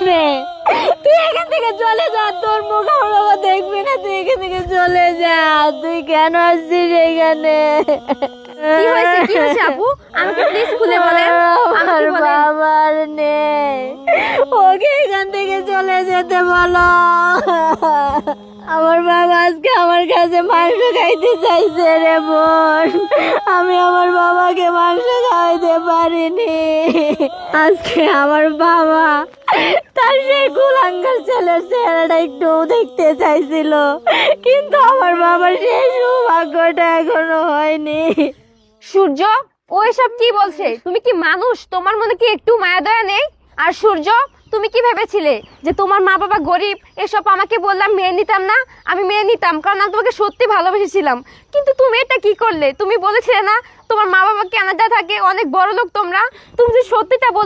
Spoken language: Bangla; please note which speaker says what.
Speaker 1: নে, তুই এখান থেকে চলে যা, তোর মুখ আমার বাবা দেখবি না, তুই এখান থেকে চলে যা। তুই কেন আসছিস এখানে?
Speaker 2: কি হয়েছে, কি হয়েছে আপু? আমাকে প্লিজ খুলে বলেন,
Speaker 1: আমার
Speaker 2: আমাকে বলেন।
Speaker 1: বাবার নেই, ওকে এখান থেকে চলে যেতে বলো। আমার বাবা আজকে আমার কাছে মাংস খাইতে চাইছে রে বোন, আমি আমার বাবাকে মাংস খাওয়াইতে পারিনি। আজকে আমার বাবা তার সেই কুলাঙ্গার ছেলের চেহারাটা একটু দেখতে চাইছিল, কিন্তু আমার বাবার সেই সৌভাগ্যটা এখনো হয়নি।
Speaker 2: সূর্য, ও এসব কি বলছে? তুমি কি মানুষ? তোমার মনে কি একটু মায়া দয়া নেই? আর সূর্য, তুমি কি ভেবেছিলে যে তোমার মা বাবা গরিব? এসব আমাকে বললাম মেনে নিতাম না? আমি মেনে নিতাম, কারণ আমি তোমাকে সত্যি ভালোবেসেছিলাম। কিন্তু তুমি এটা কি করলে? তুমি বলেছিলে না তোমার মা বাবা কানাডা থাকে, অনেক বড় লোক তোমরা। তুমি যে সত্যিটা বল